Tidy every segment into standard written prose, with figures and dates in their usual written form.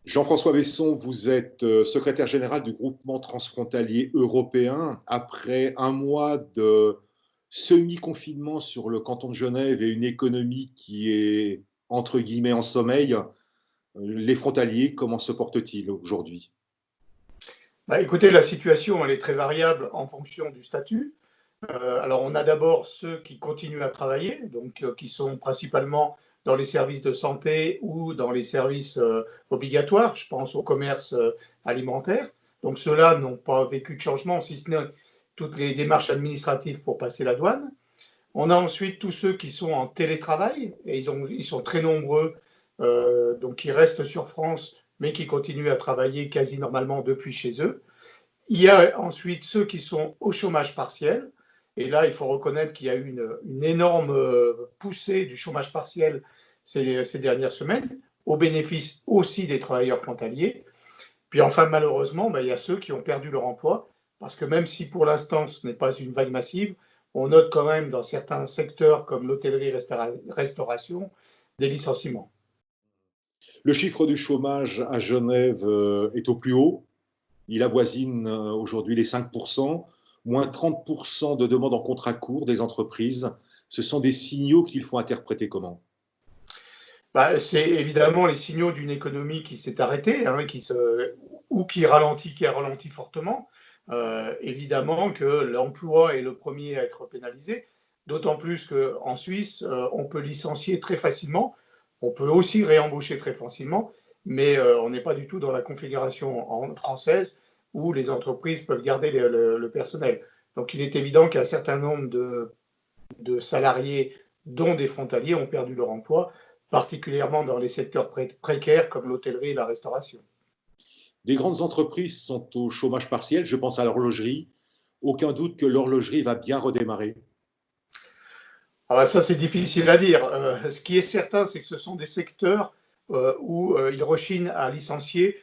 Jean-François Besson, vous êtes secrétaire général du groupement transfrontalier européen. Après un mois de semi-confinement sur le canton de Genève et une économie qui est, entre guillemets, en sommeil, les frontaliers, comment se portent-ils aujourd'hui? Écoutez, la situation, elle est très variable en fonction du statut. Alors, on a d'abord ceux qui continuent à travailler, donc qui sont principalement dans les services de santé ou dans les services obligatoires. Je pense au commerce alimentaire. Donc, ceux-là n'ont pas vécu de changement, si ce n'est toutes les démarches administratives pour passer la douane. On a ensuite tous ceux qui sont en télétravail, et ils sont très nombreux, donc qui restent sur France, mais qui continuent à travailler quasi normalement depuis chez eux. Il y a ensuite ceux qui sont au chômage partiel. Et là, il faut reconnaître qu'il y a eu une énorme poussée du chômage partiel ces dernières semaines, au bénéfice aussi des travailleurs frontaliers. Puis enfin, malheureusement, il y a ceux qui ont perdu leur emploi, parce que même si pour l'instant ce n'est pas une vague massive, on note quand même dans certains secteurs comme l'hôtellerie-restauration des licenciements. Le chiffre du chômage à Genève est au plus haut. Il avoisine aujourd'hui les 5%, moins 30% de demandes en contrat court des entreprises. Ce sont des signaux qu'il faut interpréter comment? C'est évidemment les signaux d'une économie qui s'est arrêtée, hein, ou qui a ralenti fortement. Évidemment que l'emploi est le premier à être pénalisé, d'autant plus qu'en Suisse, on peut licencier très facilement, on peut aussi réembaucher très facilement, mais on n'est pas du tout dans la configuration française où les entreprises peuvent garder le personnel. Donc il est évident qu'un certain nombre de salariés, dont des frontaliers, ont perdu leur emploi, particulièrement dans les secteurs précaires comme l'hôtellerie et la restauration. Des grandes entreprises sont au chômage partiel, je pense à l'horlogerie. Aucun doute que l'horlogerie va bien redémarrer. Alors ça, c'est difficile à dire. Ce qui est certain, c'est que ce sont des secteurs où ils rechignent à licencier,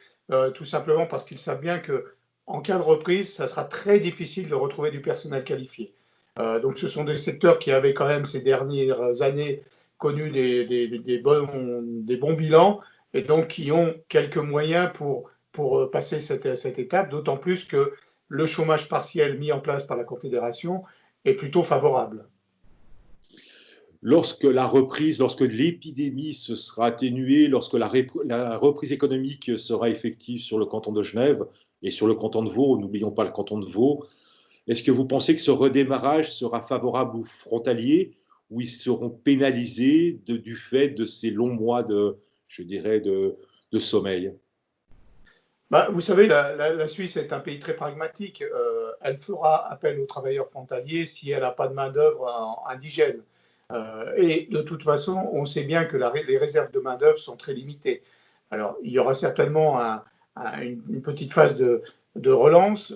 tout simplement parce qu'ils savent bien qu'en cas de reprise, ça sera très difficile de retrouver du personnel qualifié. Donc ce sont des secteurs qui avaient quand même ces dernières années connu des bons bilans et donc qui ont quelques moyens pour passer cette étape, d'autant plus que le chômage partiel mis en place par la Confédération est plutôt favorable. Lorsque lorsque l'épidémie se sera atténuée, lorsque la reprise économique sera effective sur le canton de Genève et sur le canton de Vaud, n'oublions pas le canton de Vaud, est-ce que vous pensez que ce redémarrage sera favorable aux frontaliers ou ils seront pénalisés du fait de ces longs mois je dirais, de sommeil? Vous savez, la Suisse est un pays très pragmatique. Elle fera appel aux travailleurs frontaliers si elle n'a pas de main-d'œuvre indigène. Et de toute façon, on sait bien que les réserves de main-d'œuvre sont très limitées. Alors, il y aura certainement une petite phase de relance.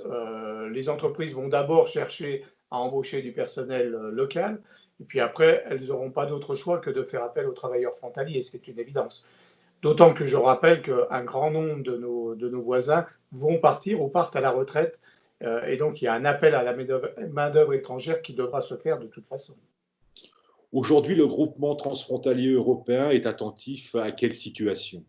Les entreprises vont d'abord chercher à embaucher du personnel local. Et puis après, elles n'auront pas d'autre choix que de faire appel aux travailleurs frontaliers. C'est une évidence. D'autant que je rappelle qu'un grand nombre de nos voisins vont partir ou partent à la retraite. Et donc, il y a un appel à la main-d'œuvre étrangère qui devra se faire de toute façon. Aujourd'hui, le groupement transfrontalier européen est attentif à quelle situation?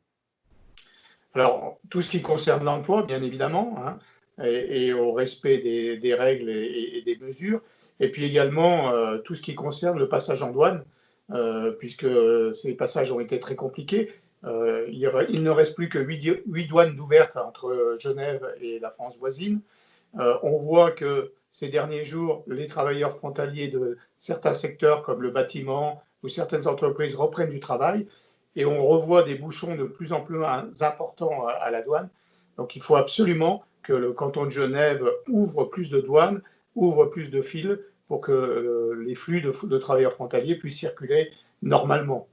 Alors, tout ce qui concerne l'emploi, bien évidemment, hein, et au respect des règles et des mesures. Et puis également, tout ce qui concerne le passage en douane, puisque ces passages ont été très compliqués. Il ne reste plus que 8 douanes ouvertes entre Genève et la France voisine. On voit que ces derniers jours, les travailleurs frontaliers de certains secteurs comme le bâtiment ou certaines entreprises reprennent du travail et on revoit des bouchons de plus en plus importants à la douane. Donc il faut absolument que le canton de Genève ouvre plus de douanes, ouvre plus de fils pour que les flux de travailleurs frontaliers puissent circuler normalement.